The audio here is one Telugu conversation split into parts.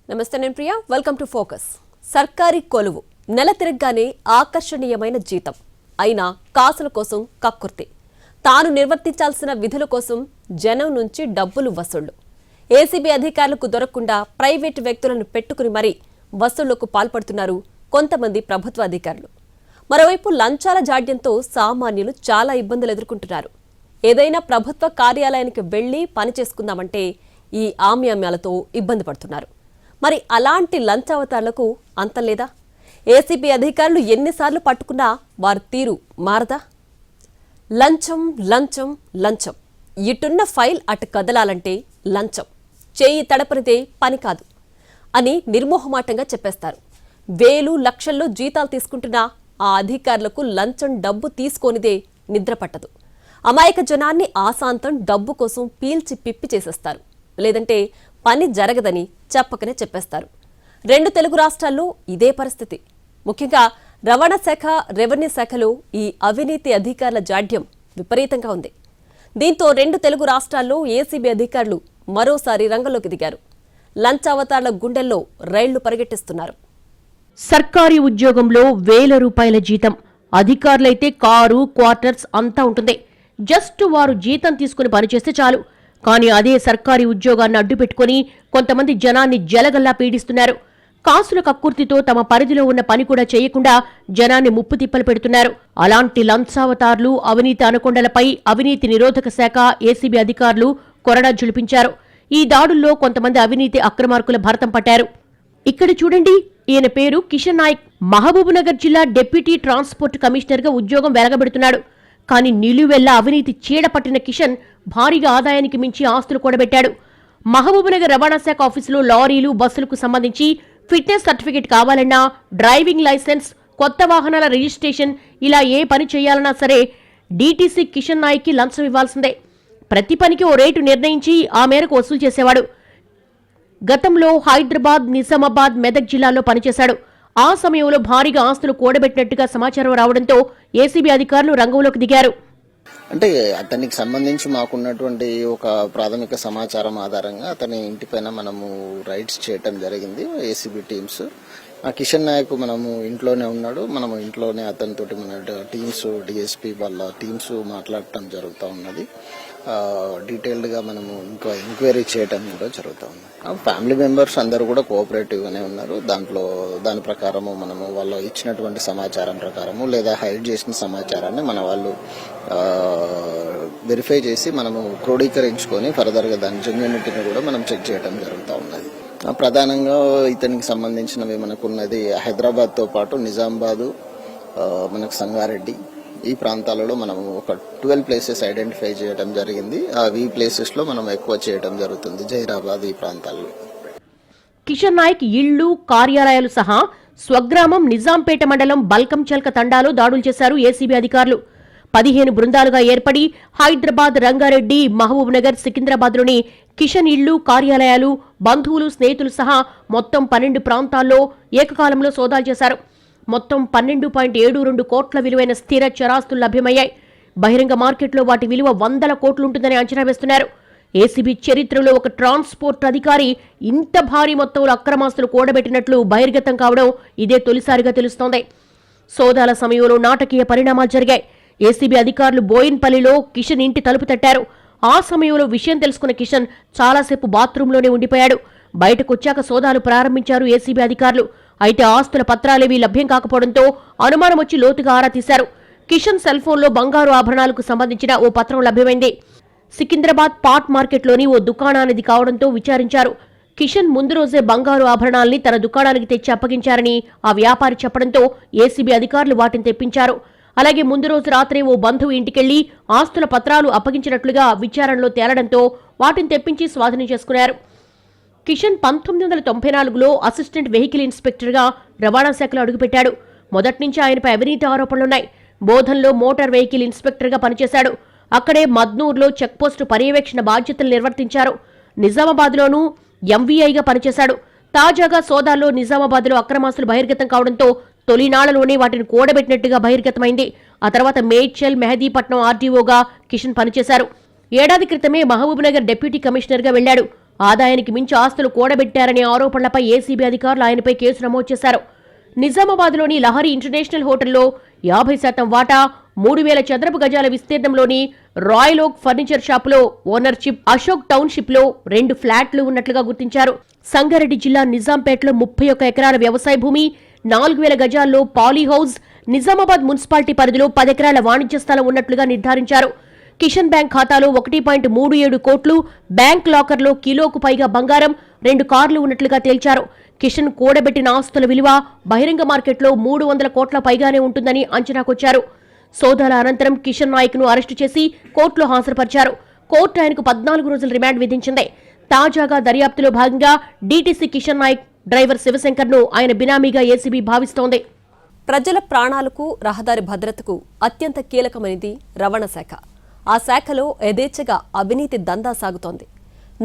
నమస్తే నేను ప్రియా వెల్కమ్ టు ఫోకస్. సర్కారీ కొలువు నెల తిరగగానే ఆకర్షణీయమైన జీతం అయినా కాసుల కోసం కక్కుర్తి, తాను నిర్వర్తించాల్సిన విధుల కోసం జనం నుంచి డబ్బులు వసూళ్లు. ఏసీబీ అధికారులకు దొరకకుండా ప్రైవేటు వ్యక్తులను పెట్టుకుని మరీ వసూళ్లకు పాల్పడుతున్నారు కొంతమంది ప్రభుత్వ అధికారులు. మరోవైపు లంచాల జాడ్యంతో సామాన్యులు చాలా ఇబ్బందులు ఎదుర్కొంటున్నారు. ఏదైనా ప్రభుత్వ కార్యాలయానికి వెళ్లి పని చేసుకుందామంటే ఈ ఆమ్యామ్యాలతో ఇబ్బంది పడుతున్నారు. మరి అలాంటి లంచావతారులకు అంతం లేదా? ఏసీబీ అధికారులు ఎన్నిసార్లు పట్టుకున్నా వారి తీరు మారదా? లంచం లంచం లంచం, ఇటున్న ఫైల్ అటు కదలాలంటే లంచం, చేయి తడపనిదే పని కాదు అని నిర్మోహమాటంగా చెప్పేస్తారు. వేలు లక్షల్లో జీతాలు తీసుకుంటున్నా ఆ అధికారులకు లంచం డబ్బు తీసుకోనిదే నిద్ర పట్టదు. అమాయక జనాన్ని ఆశాంతం డబ్బు కోసం పీల్చి పిప్పి చేసేస్తారు, లేదంటే పని జరగదని చెప్పకనే చెప్పేస్తారు. 2 తెలుగు రాష్ట్రాల్లో ఇదే పరిస్థితి. ముఖ్యంగా రవాణా శాఖ, రెవెన్యూ శాఖలో ఈ అవినీతి అధికారుల జాడ్యం విపరీతంగా ఉంది. దీంతో 2 తెలుగు రాష్ట్రాల్లో ఏసీబీ అధికారులు మరోసారి రంగంలోకి దిగారు. లంచావతారుల గుండెల్లో రైళ్లు పరిగెట్టిస్తున్నారు. సర్కారీ ఉద్యోగంలో వేల రూపాయల జీతం, అధికారులైతే కారు, క్వార్టర్స్ అంతా ఉంటుంది. జస్ట్ వారు జీతం తీసుకుని పనిచేస్తే చాలు. కానీ అదే సర్కారీ ఉద్యోగాన్ని అడ్డుపెట్టుకుని కొంతమంది జనాన్ని జలగల్లా పీడిస్తున్నారు. కాసుల కక్కుర్తితో తమ పరిధిలో ఉన్న పని కూడా చేయకుండా జనాన్ని ముప్పు తిప్పలు పెడుతున్నారు. అలాంటి లంచావతారులు, అవినీతి అనుకొండలపై అవినీతి నిరోధక శాఖ, ఏసీబీ అధికారులు కొరడా జులిపించారు. ఈ దాడుల్లో కొంతమంది అవినీతి అక్రమార్కుల భరతం పట్టారు. ఇక్కడ చూడండి, ఈయన పేరు కిషన్ నాయక్. మహబూబ్నగర్ జిల్లా డిప్యూటీ ట్రాన్స్పోర్ట్ కమిషనర్ గా ఉద్యోగం వెలగబెడుతున్నాడు. కానీ నిలువెల్లా అవినీతి చీడపట్టిన కిషన్ భారీగా ఆదాయానికి మించి ఆస్తులు కూడబెట్టాడు. మహబూబ్నగర్ రవాణా శాఖ ఆఫీసులో లారీలు, బస్సులకు సంబంధించి ఫిట్నెస్ సర్టిఫికేట్ కావాలన్నా, డ్రైవింగ్ లైసెన్స్, కొత్త వాహనాల రిజిస్ట్రేషన్, ఇలా ఏ పని చేయాలన్నా సరే డీటీసీ కిషన్ నాయక్కి లంచం ఇవ్వాల్సిందే. ప్రతి పనికి ఓ రేటు నిర్ణయించి ఆ మేరకు వసూలు చేసేవాడు. గతంలో హైదరాబాద్, నిజామాబాద్, మెదక్ జిల్లాల్లో పనిచేశాడు. ఆ సమయంలో భారీగా ఆస్తులు కూడబెట్టినట్టుగా సమాచారం రావడంతో ఏసీబీ అధికారులు రంగంలోకి దిగారు. అంటే అతనికి సంబంధించి మాకున్నటువంటి ఒక ప్రాథమిక సమాచారం ఆధారంగా అతని ఇంటిపైన మనము రైడ్స్ చేయటం జరిగింది. ఏసీబీ టీమ్స్, ఆ కిషన్ నాయక్ మనము ఇంట్లోనే ఉన్నాడు. మనము ఇంట్లోనే అతనితోటి మన టీమ్స్, డిఎస్పీ వాళ్ళ టీమ్స్ మాట్లాడటం జరుగుతూ ఉన్నది. డీటెయిల్డ్ గా మనము ఇంకా ఎంక్వైరీ చేయటం కూడా జరుగుతూ ఉంది. ఫ్యామిలీ మెంబర్స్ అందరూ కూడా కోఆపరేటివ్ గానే ఉన్నారు. దాని ప్రకారము మనము వాళ్ళు ఇచ్చినటువంటి సమాచారం ప్రకారము లేదా హైడ్ చేసిన సమాచారాన్ని మన వాళ్ళు వెరిఫై చేసి మనము క్రోడీకరించుకొని ఫర్దర్ గా దాని జెన్యూనిటీని కూడా మనం చెక్ చేయడం జరుగుతూ ఉన్నది. ప్రధానంగా ఇతనికి సంబంధించినవి మనకున్నది హైదరాబాద్ తో పాటు నిజామాబాదు, మనకు సంగారెడ్డి, ఈ ప్రాంతాలలో మనం ఒక 12 ప్లేసెస్ ఐడెంటిఫై చేయడం జరిగింది. ఈ ప్లేసెస్ లో మనం ఎక్కువ చేయడం జరుగుతుంది, జైరాబాద్ ఈ ప్రాంతాల్లో. కిషన్ నాయక్ ఇళ్లు, కార్యాలయాలు సహా స్వగ్రామం నిజాంపేట మండలం బల్కంచల్క తండాలో దాడులు చేశారు ఏసీబీ అధికారులు. 15 బృందాలుగా ఏర్పడి హైదరాబాద్, రంగారెడ్డి, మహబూబ్నగర్, సికింద్రాబాద్లోని కిషన్ ఇళ్లు, కార్యాలయాలు, బంధువులు, స్నేహితులు సహా మొత్తం 12 ప్రాంతాల్లో ఏకకాలంలో సోదాలు చేశారు. మొత్తం 12.72 కోట్ల విలువైన స్థిర చరాస్తులు లభ్యమయ్యాయి. బహిరంగ మార్కెట్లో వాటి విలువ 100 కోట్లుంటుందని అంచనా వేస్తున్నారు. ఏసీబీ చరిత్రలో ఒక ట్రాన్స్పోర్ట్ అధికారి ఇంత భారీ మొత్తంలో అక్రమాస్తులు కూడబెట్టినట్లు బహిర్గతం కావడం ఇదే తొలిసారిగా తెలుస్తోంది. సోదాల సమయంలో నాటకీయ పరిణామాలు జరిగాయి. ఏసీబీ అధికారులు బోయిన్పల్లిలో కిషన్ ఇంటి తలుపు తట్టారు. ఆ సమయంలో విషయం తెలుసుకున్న కిషన్ చాలాసేపు బాత్రూంలోనే ఉండిపోయాడు. బయటకొచ్చాక సోదాలు ప్రారంభించారు ఏసీబీ అధికారులు. అయితే ఆస్తుల పత్రాలేవీ లభ్యం కాకపోవడంతో అనుమానం వచ్చి లోతుగా ఆరా తీశారు. కిషన్ సెల్ ఫోన్లో బంగారు ఆభరణాలకు సంబంధించిన ఓ పత్రం లభ్యమైంది. సికింద్రాబాద్ పాట్ మార్కెట్లోని ఓ దుకాణానిది కావడంతో విచారించారు. కిషన్ ముందు రోజే బంగారు ఆభరణాల్ని తన దుకాణానికి తెచ్చి అప్పగించారని ఆ వ్యాపారి చెప్పడంతో ఏసీబీ అధికారులు వాటిని తెప్పించారు. అలాగే ముందు రోజు రాత్రే ఓ బంధువు ఇంటికెళ్లి ఆస్తుల పత్రాలు అప్పగించినట్లుగా విచారణలో తేలడంతో వాటిని తెప్పించి స్వాధీనం చేసుకున్నారు. కిషన్ 1994లో అసిస్టెంట్ వెహికల్ ఇన్స్పెక్టర్గా రవాణా శాఖలో అడుగుపెట్టాడు. మొదటి నుంచి ఆయనపై అవినీతి ఆరోపణలున్నాయి. బోధన్లో మోటార్ వెహికల్ ఇన్స్పెక్టర్గా పనిచేశాడు. అక్కడే మద్నూర్లో చెక్పోస్టు పర్యవేక్షణ బాధ్యతలు నిర్వర్తించారు. నిజామాబాద్లోనూ ఎంవీఐగా పనిచేశాడు. తాజాగా సోదాల్లో నిజామాబాద్లో అక్రమాస్తులు బహిర్గతం కావడంతో తొలినాళ్లలోనే వాటిని కూడబెట్టినట్టుగా బహిర్గతమైంది. ఆ తర్వాత మేడ్చల్, మెహదీపట్నం ఆర్డీఓగా కిషన్ పనిచేశారు. ఏడాది క్రితమే మహబూబ్నగర్ డిప్యూటీ కమిషనర్గా వెళ్లాడు. ఆదాయానికి మించి ఆస్తులు కూడబెట్టారనే ఆరోపణలపై ఏసీబీ అధికారులు ఆయనపై కేసు నమోదు చేశారు. నిజామాబాద్లోని లహరి ఇంటర్నేషనల్ హోటల్లో 50% వాటా, 3000 చదరపు గజాల విస్తీర్ణంలోని రాయల్ ఓక్ ఫర్నిచర్ షాపులో ఓనర్షిప్, అశోక్ టౌన్షిప్ లో 2 ఫ్లాట్లు ఉన్నట్లుగా గుర్తించారు. సంగారెడ్డి జిల్లా నిజాంపేటలో 31 ఎకరాల వ్యవసాయ భూమి, 4000 గజాల్లో పాలీ హౌస్, నిజామాబాద్ మున్సిపాలిటీ పరిధిలో 10 ఎకరాల వాణిజ్య స్థలం ఉన్నట్లుగా నిర్ధారించారు. కిషన్ బ్యాంక్ ఖాతాలో 1.37 కోట్లు, బ్యాంక్ లాకర్లో కిలోకు పైగా బంగారం, 2 కార్లు ఉన్నట్లుగా తేల్చారు. కిషన్ కూడబెట్టిన ఆస్తుల విలువ బహిరంగ మార్కెట్లో 300 కోట్ల పైగానే ఉంటుందని అంచనాకొచ్చారు. సోదాల అనంతరం కిషన్ నాయక్ ను అరెస్టు చేసి కోర్టులో హాజరుపరిచారు. కోర్టు ఆయనకు 14 రోజుల రిమాండ్ విధించింది. తాజాగా దర్యాప్తులో భాగంగా డీటీసీ కిషన్ నాయక్ డ్రైవర్ శివశంకర్ ను ఆయన బినామీగా ఏసీబీ భావిస్తోంది. ప్రజల ప్రాణాలకు, రహదారి భద్రతకు అత్యంత కీలకమైనది రవాణా శాఖ. ఆ శాఖలో యథేచ్ఛగా అవినీతి దందా సాగుతోంది.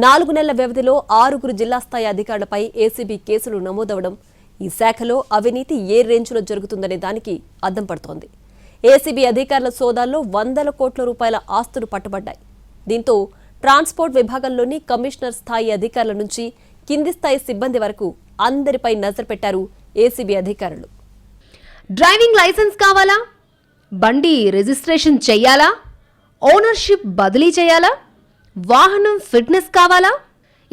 4 నెలల వ్యవధిలో 6 జిల్లా స్థాయి అధికారులపై ఏసీబీ కేసులు నమోదవడం ఈ శాఖలో అవినీతి ఏ రేంజ్లో జరుగుతుందనే దానికి అద్దం పడుతోంది. ఏసీబీ అధికారుల సోదాల్లో 100 కోట్ల రూపాయల ఆస్తులు పట్టుబడ్డాయి. దీంతో ట్రాన్స్పోర్ట్ విభాగంలోని కమిషనర్ స్థాయి అధికారుల నుంచి కింది స్థాయి సిబ్బంది వరకు అందరిపై నజర్ పెట్టారు ఏసీబీ అధికారులు. డ్రైవింగ్ లైసెన్స్ కావాలా? బండి రిజిస్ట్రేషన్ చెయ్యాలా? ఓనర్షిప్ బదిలీ చేయాలా? వాహనం ఫిట్నెస్ కావాలా?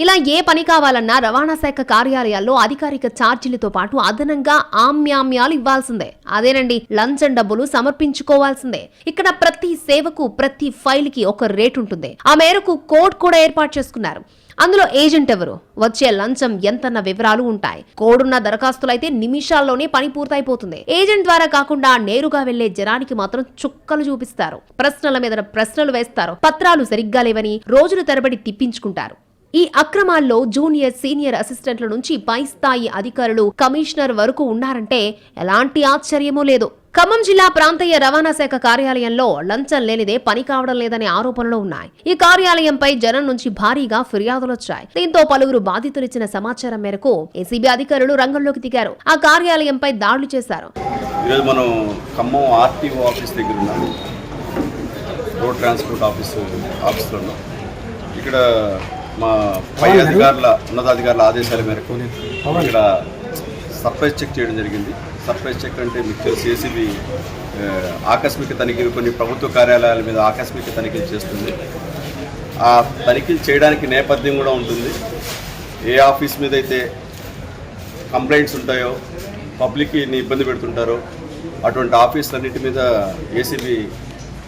ఇలా ఏ పని కావాలన్నా రవాణా శాఖ కార్యాలయాల్లో అధికారిక ఛార్జీలతో పాటు అదనంగా ఆమ్యామ్యాలు ఇవ్వాల్సిందే. అదేనండి, లంచం డబ్బులు సమర్పించుకోవాల్సిందే. ఇక్కడ ప్రతి సేవకు, ప్రతి ఫైల్ కి ఒక రేట్ ఉంటుంది. ఆ మేరకు కోడ్ కూడా ఏర్పాటు చేసుకున్నారు. అందులో ఏజెంట్ ఎవరు, వచ్చే లంచం ఎంతన్న వివరాలు ఉంటాయి. కోడున్న దరఖాస్తులైతే నిమిషాల్లోనే పని పూర్తయిపోతుంది. ఏజెంట్ ద్వారా కాకుండా నేరుగా వెళ్లే జనానికి మాత్రం చుక్కలు చూపిస్తారు. ప్రశ్నల మీద ప్రశ్నలు వేస్తారు. పత్రాలు సరిగ్గా లేవని రోజుల తరబడి తిప్పించుకుంటారు. ఈ అక్రమాల్లో జూనియర్, సీనియర్ అసిస్టెంట్ల నుంచి పై స్థాయి అధికారులు, కమిషనర్ వరకు ఉన్నారంటే ఎలాంటి ఆశ్చర్యమూ లేదు. ఖమ్మం జిల్లా ప్రాంతీయ రవాణా శాఖ కార్యాలయంలో లంచం లేనిదే పని కావడం లేదనే ఆరోపణలు ఉన్నాయి. ఈ కార్యాలయంపై జనం నుంచి భారీగా ఫిర్యాదులొచ్చాయి. దీంతో పలువురు బాధితులిచ్చిన సమాచారం మేరకు ఏసీబీ అధికారులు రంగంలోకి దిగారు. ఆ కార్యాలయంపై దాడులు చేశారు. ఈరోజు మనం ఖమ్మం ఆర్టీఓ ఆఫీస్ దగ్గర ఉన్నాం. రోడ్ ట్రాన్స్పోర్ట్ ఆఫీస్లో ఉన్నాం. ఇక్కడ మా పై అధికారుల, ఉన్నతాధికారుల ఆదేశాల మేరకు ఇక్కడ సర్ప్రైజ్ చెక్ చేయడం జరిగింది. సర్ప్రైజ్ చెక్ అంటే మీకు తెలిసి ఏసీబీ ఆకస్మిక తనిఖీలు, కొన్ని ప్రభుత్వ కార్యాలయాల మీద ఆకస్మిక తనిఖీలు చేస్తుంది. ఆ తనిఖీలు చేయడానికి నేపథ్యం కూడా ఉంటుంది. ఏ ఆఫీస్ మీద అయితే కంప్లైంట్స్ ఉంటాయో, పబ్లిక్ని ఇబ్బంది పెడుతుంటారో అటువంటి ఆఫీసులన్నింటి మీద ఏసీబీ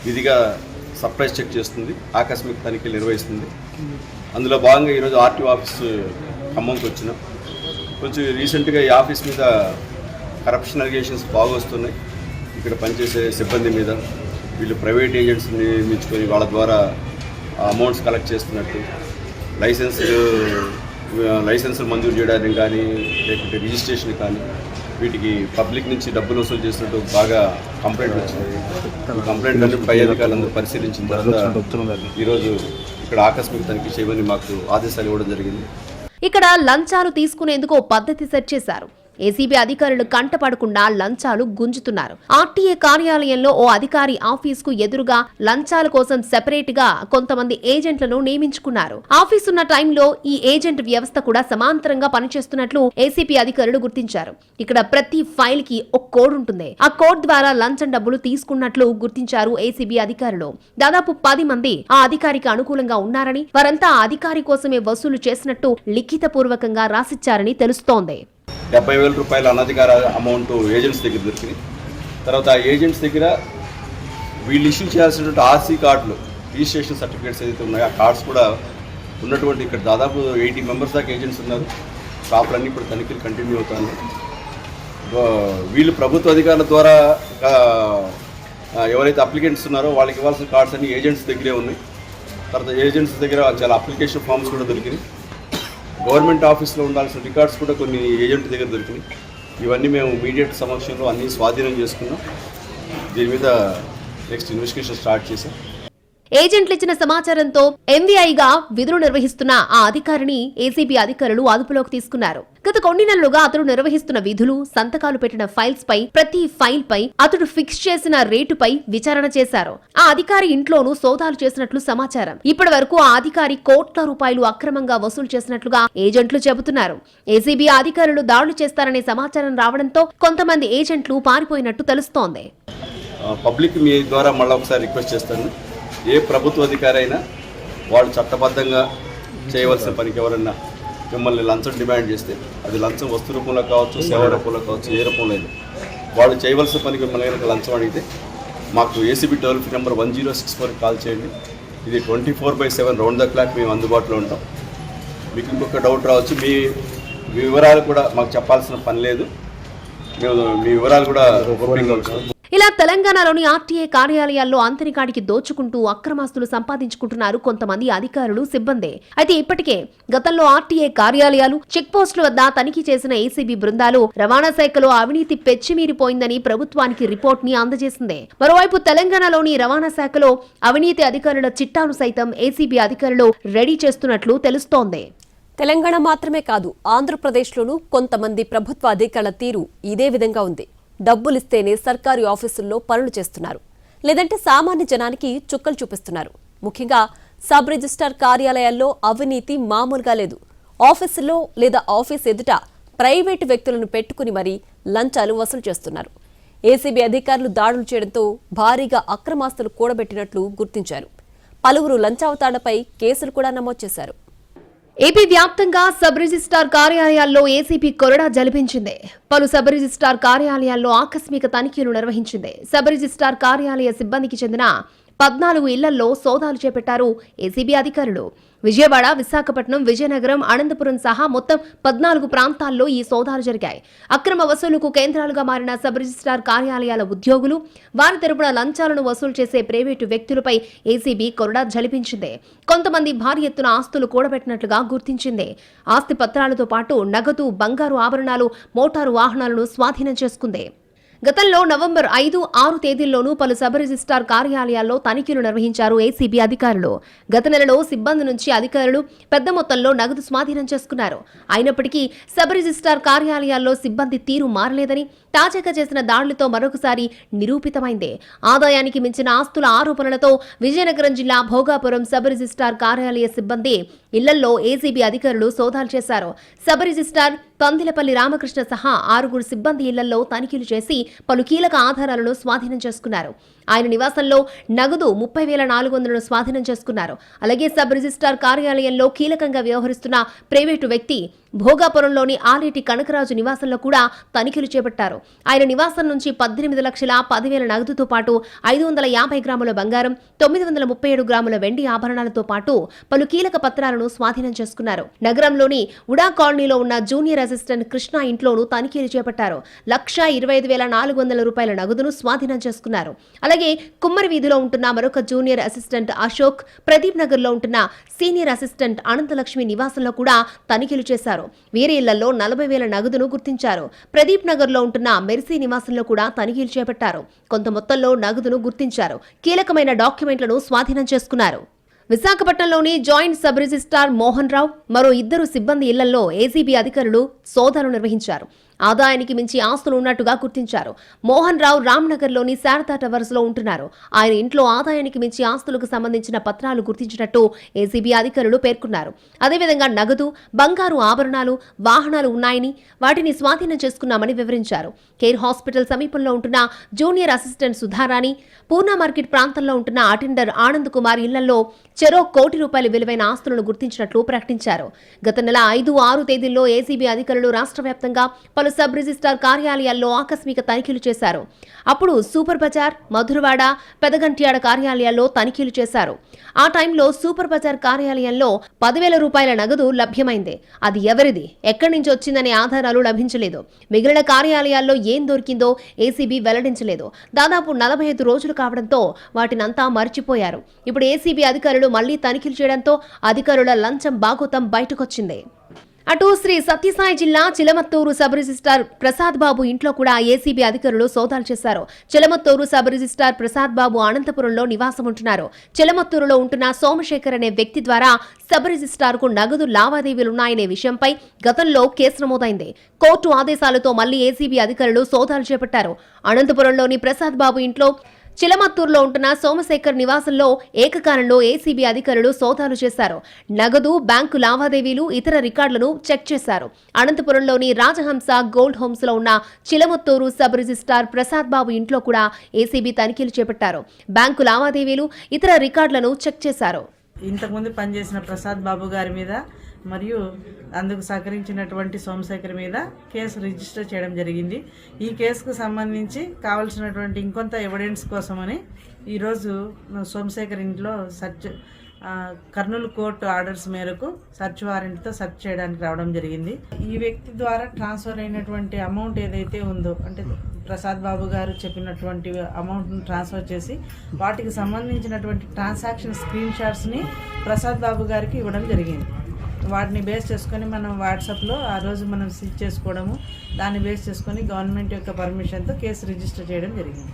విధిగా సర్ప్రైజ్ చెక్ చేస్తుంది, ఆకస్మిక తనిఖీలు నిర్వహిస్తుంది. అందులో భాగంగా ఈరోజు ఆర్టీఓ ఆఫీస్ ఖమ్మంకి వచ్చినాం. కొంచెం రీసెంట్గా ఈ ఆఫీస్ మీద కరప్షన్ అలిగేషన్స్ బాగా వస్తున్నాయి. ఇక్కడ పనిచేసే సిబ్బంది మీద వీళ్ళు ప్రైవేట్ ఏజెంట్స్ని నియమించుకొని వాళ్ళ ద్వారా అమౌంట్స్ కలెక్ట్ చేస్తున్నట్టు, లైసెన్సులు మంజూరు చేయడానికి కానీ, లేకపోతే రిజిస్ట్రేషన్ కానీ, వీటికి పబ్లిక్ నుంచి డబ్బులు వసూలు చేసినట్టు బాగా కంప్లైంట్ వచ్చింది. ఈ కంప్లైంట్ అన్ని పై అధికారులందరూ పరిశీలించిన తర్వాత ఈరోజు ఇక్కడ ఆకస్మిక తనిఖీ చేయమని మాకు ఆదేశాలు ఇవ్వడం జరిగింది. ఇక్కడ లంచాలు తీసుకునేందుకు పద్ధతి సెట్ చేశారు. ఏసీబీ అధికారులు కంటపడకుండా లంచాలు గుంజుతున్నారు. ఆర్టీఏ కార్యాలయంలో ఓ అధికారి ఆఫీస్ కు ఎదురుగా లంచాల కోసం సెపరేట్ గా కొంతమంది ఏజెంట్లను నియమించుకున్నారు. ఆఫీస్ ఉన్న టైంలో ఈ ఏజెంట్ వ్యవస్థ కూడా సమాంతరంగా పనిచేస్తున్నట్లు ఏసీబీ అధికారులు గుర్తించారు. ఇక్కడ ప్రతి ఫైల్ కి ఒక కోడ్ ఉంటుంది. ఆ కోడ్ ద్వారా లంచం డబ్బులు తీసుకున్నట్లు గుర్తించారు ఏసీబీ అధికారులు. దాదాపు 10 మంది ఆ అధికారికి అనుకూలంగా ఉన్నారని, వారంతా ఆ అధికారి కోసమే వసూలు చేసినట్టు లిఖిత పూర్వకంగా రాసిచ్చారని తెలుస్తోంది. 70,000 రూపాయల అనధికార అమౌంట్ ఏజెంట్స్ దగ్గర దొరికింది. తర్వాత ఆ ఏజెంట్స్ దగ్గర వీళ్ళు ఇష్యూ చేయాల్సినటువంటి ఆర్సీ కార్డులు, రిజిస్ట్రేషన్ సర్టిఫికేట్స్ ఏదైతే ఉన్నాయో ఆ కార్డ్స్ కూడా ఉన్నటువంటి ఇక్కడ దాదాపు 80 మెంబర్స్ దాకా ఏజెంట్స్ ఉన్నారు. షాపులన్నీ ఇప్పుడు తనిఖీలు కంటిన్యూ అవుతాయి. వీళ్ళు ప్రభుత్వ అధికారుల ద్వారా ఎవరైతే అప్లికెంట్స్ ఉన్నారో వాళ్ళకి ఇవ్వాల్సిన కార్డ్స్ అన్ని ఏజెంట్స్ దగ్గరే ఉన్నాయి. తర్వాత ఏజెంట్స్ దగ్గర చాలా అప్లికేషన్ ఫామ్స్ కూడా దొరికినాయి. గవర్నమెంట్ ఆఫీస్లో ఉండాల్సిన రికార్డ్స్ కూడా కొన్ని ఏజెంట్ దగ్గర దొరికినాయి. ఇవన్నీ మేము ఇమీడియట్ సమక్షంలో అన్నీ స్వాధీనం చేసుకున్నాం. దీని మీద నెక్స్ట్ ఇన్వెస్టిగేషన్ స్టార్ట్ చేశాం. ఏజెంట్లు ఇచ్చిన సమాచారంతో ఎంవీఐగా విధులు నిర్వహిస్తున్న ఆ అధికారిని ఏసీబీ అధికారులు అదుపులోకి తీసుకున్నారు. గత కొన్ని నెలలుగా అతడు నిర్వహిస్తున్న విధులు, సంతకాలు పెట్టిన ఫైల్స్ పై, ప్రతి ఫైల్ పై అతడు ఫిక్స్ చేసిన రేటుపై విచారణ చేశారు. ఆ అధికారి ఇంట్లోనూ సోదాలు చేసినట్లు సమాచారం. ఇప్పటి వరకు ఆ అధికారి కోట్ల రూపాయలు అక్రమంగా వసూలు చేసినట్లుగా ఏజెంట్లు చెబుతున్నారు. ఏసీబీ అధికారులు దాడులు చేస్తారనే సమాచారం రావడంతో కొంతమంది ఏజెంట్లు పారిపోయినట్టు తెలుస్తోంది. పబ్లిక్ మీ ద్వారా మళ్ళీ ఒకసారి రిక్వెస్ట్ చేస్తాను, ఏ ప్రభుత్వ అధికారి అయినా వాళ్ళు చట్టబద్ధంగా చేయవలసిన పనికి ఎవరన్నా మిమ్మల్ని లంచం డిమాండ్ చేస్తే, అది లంచం వస్తు రూపంలో కావచ్చు, సేవ రూపంలో కావచ్చు, ఏ రూపంలో అయినా వాళ్ళు చేయవలసిన పనికి మిమ్మల్ని కనుక లంచం అడిగితే మాకు ACB toll free number 1064 call చేయండి. ఇది 24/7 రౌండ్ ద క్లాక్ మేము అందుబాటులో ఉంటాం. మీకు ఇంకొక డౌట్ రావచ్చు, మీ వివరాలు కూడా మాకు చెప్పాల్సిన పని లేదు, మేము మీ వివరాలు కూడా ఇలా తెలంగాణలోని ఆర్టీఏ కార్యాలయాల్లో అంతరికాడికి దోచుకుంటూ అక్రమాస్తులు సంపాదించుకుంటున్నారు కొంతమంది అధికారులు, సిబ్బంది. అయితే ఇప్పటికే గతంలో ఆర్టీఏ కార్యాలయాలు, చెక్ పోస్టుల వద్ద తనిఖీ చేసిన ఏసీబీ బృందాలు రవాణా శాఖలో అవినీతి పెచ్చిమీరిపోయిందని ప్రభుత్వానికి రిపోర్ట్ ని అందజేసింది. మరోవైపు తెలంగాణలోని రవాణా శాఖలో అవినీతి అధికారుల చిట్టాను సైతం ఏసీబీ అధికారులు రెడీ చేస్తున్నట్లు తెలుస్తోంది. తెలంగాణ మాత్రమే కాదు, ఆంధ్రప్రదేశ్లోనూ కొంతమంది ప్రభుత్వ అధికారుల తీరు ఇదే విధంగా ఉంది. డబ్బులిస్తేనే సర్కారీ ఆఫీసుల్లో పనులు చేస్తున్నారు, లేదంటే సామాన్య జనానికి చుక్కలు చూపిస్తున్నారు. ముఖ్యంగా సబ్ రిజిస్ట్రార్ కార్యాలయాల్లో అవినీతి మామూలుగా లేదు. ఆఫీసుల్లో లేదా ఆఫీస్ ఎదుట ప్రైవేటు వ్యక్తులను పెట్టుకుని మరీ లంచాలు వసూలు చేస్తున్నారు. ఏసీబీ అధికారులు దాడులు చేయడంతో భారీగా అక్రమాస్తులు కూడబెట్టినట్లు గుర్తించారు. పలువురు లంచావతాళ్లపై కేసులు కూడా నమోదు చేశారు. ఏపీ వ్యాప్తంగా సబ్ రిజిస్ట్రార్ కార్యాలయాల్లో ఏసీబీ కొరడా జలిపించింది. పలు సబ్ రిజిస్ట్రార్ కార్యాలయాల్లో ఆకస్మిక తనిఖీలు నిర్వహించింది. సబ్ రిజిస్ట్రార్ కార్యాలయ సిబ్బందికి చెందిన 14 ఇళ్లలో సోదాలు చేపట్టారు ఏసీబీ అధికారులు. విజయవాడ, విశాఖపట్నం, విజయనగరం, అనంతపురం సహా మొత్తం 14 ప్రాంతాల్లో ఈ సోదాలు జరిగాయి. అక్రమ వసూలుకు కేంద్రాలుగా మారిన సబ్ రిజిస్ట్రార్ కార్యాలయాల ఉద్యోగులు, వారి తరపున లంచాలను వసూలు చేసే ప్రైవేటు వ్యక్తులపై ఏసీబీ కొరడా జలిపించింది. కొంతమంది భారీ ఎత్తున ఆస్తులు కూడబెట్టినట్లుగా గుర్తించింది. ఆస్తి పత్రాలతో పాటు నగదు, బంగారు ఆభరణాలు, మోటారు వాహనాలను స్వాధీనం చేసుకుంది. గతంలో నవంబర్ 5, 6 తేదీల్లోనూ పలు సబ్ రిజిస్ట్రార్ కార్యాలయాల్లో తనిఖీలు నిర్వహించారు ఏసీబీ అధికారులు. గత నెలలో సిబ్బంది నుంచి అధికారులు పెద్ద మొత్తంలో నగదు స్వాధీనం చేసుకున్నారు. అయినప్పటికీ సబ్ రిజిస్ట్రార్ కార్యాలయాల్లో సిబ్బంది తీరు మారలేదని తాజాగా చేసిన దాడులతో మరొకసారి నిరూపితమైంది. ఆదాయానికి మించిన ఆస్తుల ఆరోపణలతో విజయనగరం జిల్లా భోగాపురం సబ్ రిజిస్ట్రార్ కార్యాలయ సిబ్బంది ఇళ్లల్లో ఏసీబీ అధికారులు సోదాలు చేశారు. సబ్ రిజిస్ట్రార్ పందిలపల్లి రామకృష్ణ సహా 6 సిబ్బంది ఇళ్లలో తనిఖీలు చేసి పలు కీలక ఆధారాలను స్వాధీనం చేసుకున్నారు. ఆయన నివాసంలో నగదు 30,400ను స్వాధీనం చేసుకున్నారు. అలాగే సబ్ రిజిస్ట్రార్ కార్యాలయంలో కీలకంగా వ్యవహరిస్తున్న ప్రైవేటు వ్యక్తి భోగాపురంలోని ఆలేటి కనకరాజు నివాసంలో కూడా తనిఖీలు చేపట్టారు. ఆయన నివాసం నుంచి 18,10,000 నగదుతో పాటు 550 గ్రాముల బంగారం, 937 గ్రాముల వెండి ఆభరణాలతో పాటు పలు కీలక పత్రాలను స్వాధీనం చేసుకున్నారు. నగరంలోని ఉడా కాలనీలో ఉన్న జూనియర్ అసిస్టెంట్ కృష్ణ ఇంట్లోనూ తనిఖీలు చేపట్టారు. 1,25,400 రూపాయల నగదును స్వాధీనం చేసుకున్నారు. అలాగే కుమ్మరి వీధిలో ఉంటున్న మరొక జూనియర్ అసిస్టెంట్ అశోక్, ప్రదీప్ నగర్ లో ఉంటున్న సీనియర్ అసిస్టెంట్ అనంతలక్ష్మి నివాసంలో కూడా తనిఖీలు చేశారు. వీరి ఇళ్లలో 40,000 నగదును గుర్తించారు. ప్రదీప్ నగర్ లో ఉంటున్న మెర్సీ నివాసంలో కూడా తనిఖీలు చేపట్టారు. కొంత మొత్తంలో నగదును గుర్తించారు. కీలకమైన డాక్యుమెంట్లను స్వాధీనం చేసుకున్నారు. విశాఖపట్నంలోని joint sub registrar Mohan Rao, మరో 2 సిబ్బంది ఇళ్లలో ఏసీబీ అధికారులు సోదాలు నిర్వహించారు. ఆదాయానికి మించి ఆస్తులు ఉన్నట్టుగా గుర్తించారు. మోహన్ రావు రామ్నగర్లోని శారదా టవర్స్ లో ఉంటున్నారు. ఆయన ఇంట్లో ఆదాయానికి మించి ఆస్తులకు సంబంధించిన పత్రాలు గుర్తించినట్టు ఏసీబీ అధికారులు పేర్కొన్నారు. అదేవిధంగా నగదు, బంగారు ఆభరణాలు, వాహనాలు ఉన్నాయని, వాటిని స్వాధీనం చేసుకున్నామని వివరించారు. కేర్ హాస్పిటల్ సమీపంలో ఉంటున్న జూనియర్ అసిస్టెంట్ సుధారాణి, పూర్ణ మార్కెట్ ప్రాంతంలో ఉంటున్న అటెండర్ ఆనంద్ కుమార్ ఇళ్లలో చెరో ₹1 కోటి విలువైన ఆస్తులను గుర్తించినట్లు ప్రకటించారు. గత నెల 5, 6 తేదీల్లో ఏసీబీ అధికారులు రాష్ట్ర వ్యాప్తంగా పలు సబ్ రిజిస్ట్రార్ కార్యాలయాల్లో ఆకస్మిక తనిఖీలు చేశారు. అప్పుడు సూపర్ బజార్, మధురవాడ, పెదగంట్యాడ కార్యాలయాల్లో తనిఖీలు చేశారు. ఆ టైంలో సూపర్ బజార్ కార్యాలయంలో 10,000 రూపాయల నగదు లభ్యమైంది. అది ఎవరిది, ఎక్కడి నుంచి వచ్చిందనే ఆధారాలు లభించలేదు. మిగిలిన కార్యాలయాల్లో ఏం దొరికిందో ఏసీబీ వెల్లడించలేదు. దాదాపు 45 రోజులు కావడంతో వాటినంతా మర్చిపోయారు. ఇప్పుడు ఏసీబీ అధికారులు మళ్లీ తనిఖీలు చేయడంతో అధికారుల లంచం బాగోతం బయటకొచ్చింది. అటు శ్రీ సత్యసాయి జిల్లా చిలమత్తూరు సబ్ రిజిస్ట్రార్ ప్రసాద్ బాబు ఇంట్లో కూడా ఏసీబీ అధికారులు సోదాలు చేశారు. చిలమత్తూరు సబ్ రిజిస్ట్రార్ ప్రసాద్ బాబు అనంతపురంలో నివాసం ఉంటున్నారు. చిలమత్తూరులో ఉంటున్న సోమశేఖర్ అనే వ్యక్తి ద్వారా సబ్ రిజిస్ట్రార్ కు నగదు లావాదేవీలున్నాయనే విషయంపై గతంలో కేసు నమోదైంది. కోర్టు ఆదేశాలతో మళ్లీ ఏసీబీ అధికారులు సోదాలు చేపట్టారు. అనంతపురంలోని ప్రసాద్ బాబు ఇంట్లో చిలమత్తూరులో ఉంటున్న సోమశేఖర్ నివాసంలో ఏకకాలంలో ఏసీబీ అధికారులు సోదాలు చేశారు. నగదు, బ్యాంకు లావాదేవీలు, ఇతర రికార్డులను చెక్ చేశారు. అనంతపురంలోని రాజహంస గోల్డ్ హోమ్స్ లో ఉన్న చిలమత్తూరు సబ్ రిజిస్ట్రార్ ప్రసాద్ బాబు ఇంట్లో కూడా ఏసీబీ తనిఖీలు చేపట్టారు. బ్యాంకు లావాదేవీలు, ఇతర రికార్డులను చెక్ చేశారు. ఇంతకుముందు పనిచేసిన ప్రసాద్ బాబు గారి మీద మరియు అందుకు సహకరించినటువంటి సోమశేఖర్ మీద కేసు రిజిస్టర్ చేయడం జరిగింది. ఈ కేసుకు సంబంధించి కావలసినటువంటి ఇంకొంత ఎవిడెన్స్ కోసమని ఈరోజు సోమశేఖర్ ఇంట్లో కర్నూలు కోర్టు ఆర్డర్స్ మేరకు సర్చ్ వారెంట్తో సెర్చ్ చేయడానికి రావడం జరిగింది. ఈ వ్యక్తి ద్వారా ట్రాన్స్ఫర్ అయినటువంటి అమౌంట్ ఏదైతే ఉందో, అంటే ప్రసాద్ బాబు గారు చెప్పినటువంటి అమౌంట్ను ట్రాన్స్ఫర్ చేసి వాటికి సంబంధించినటువంటి ట్రాన్సాక్షన్ స్క్రీన్ షాట్స్ని ప్రసాద్ బాబు గారికి ఇవ్వడం జరిగింది. వాటిని బేస్ చేసుకొని మనం వాట్సాప్లో ఆ రోజు మనం సీజ్ చేసుకోవడము, దాన్ని బేస్ చేసుకొని గవర్నమెంట్ యొక్క పర్మిషన్తో కేసు రిజిస్టర్ చేయడం జరిగింది.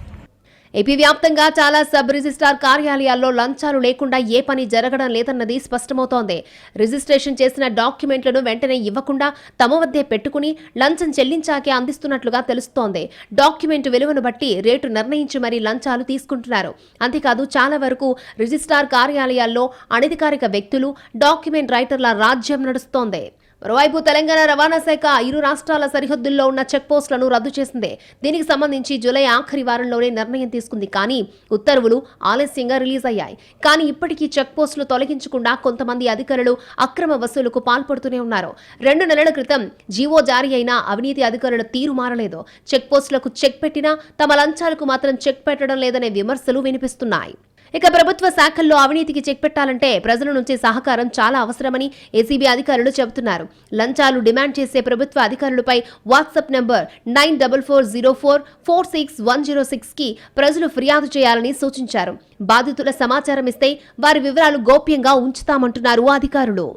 ఏపీ వ్యాప్తంగా చాలా సబ్ రిజిస్ట్రార్ కార్యాలయాల్లో లంచాలు లేకుండా ఏ పని జరగడం లేదన్నది స్పష్టమవుతోంది. రిజిస్ట్రేషన్ చేసిన డాక్యుమెంట్లను వెంటనే ఇవ్వకుండా తమ వద్దే పెట్టుకుని లంచం చెల్లించాకే అందిస్తున్నట్లుగా తెలుస్తోంది. డాక్యుమెంట్ విలువను బట్టి రేటు నిర్ణయించి మరీ లంచాలు తీసుకుంటున్నారు. అంతేకాదు చాలా వరకు రిజిస్ట్రార్ కార్యాలయాల్లో అనధికారిక వ్యక్తులు, డాక్యుమెంట్ రైటర్ల రాజ్యం నడుస్తోంది. మరోవైపు తెలంగాణ రవాణా శాఖ ఇరు రాష్ట్రాల సరిహద్దుల్లో ఉన్న చెక్ పోస్టులను రద్దు చేసింది. దీనికి సంబంధించి జూలై ఆఖరి వారంలోనే నిర్ణయం తీసుకుంది. కానీ ఉత్తర్వులు ఆలస్యంగా రిలీజ్ అయ్యాయి. కానీ ఇప్పటికీ చెక్ పోస్టులు తొలగించకుండా కొంతమంది అధికారులు అక్రమ వసూలుకు పాల్పడుతూనే ఉన్నారు. 2 నెలల క్రితం జీవో జారీ అయినా అవినీతి అధికారుల తీరు మారలేదు. చెక్ పోస్టులకు చెక్ పెట్టినా తమ లంచాలకు మాత్రం చెక్ పెట్టడం లేదనే విమర్శలు వినిపిస్తున్నాయి. ఇక ప్రభుత్వ శాఖల్లో అవినీతికి చెక్ పెట్టాలంటే ప్రజల నుంచి సహకారం చాలా అవసరమని ఏసీబీ అధికారులు చెబుతున్నారు. లంచాలు డిమాండ్ చేసే ప్రభుత్వ అధికారులపై వాట్సాప్ నంబర్ 9440446106 కి ప్రజలు ఫిర్యాదు చేయాలని సూచించారు. బాధితుల సమాచారం ఇస్తే వారి వివరాలు గోప్యంగా ఉంచుతామంటున్నారు అధికారులు.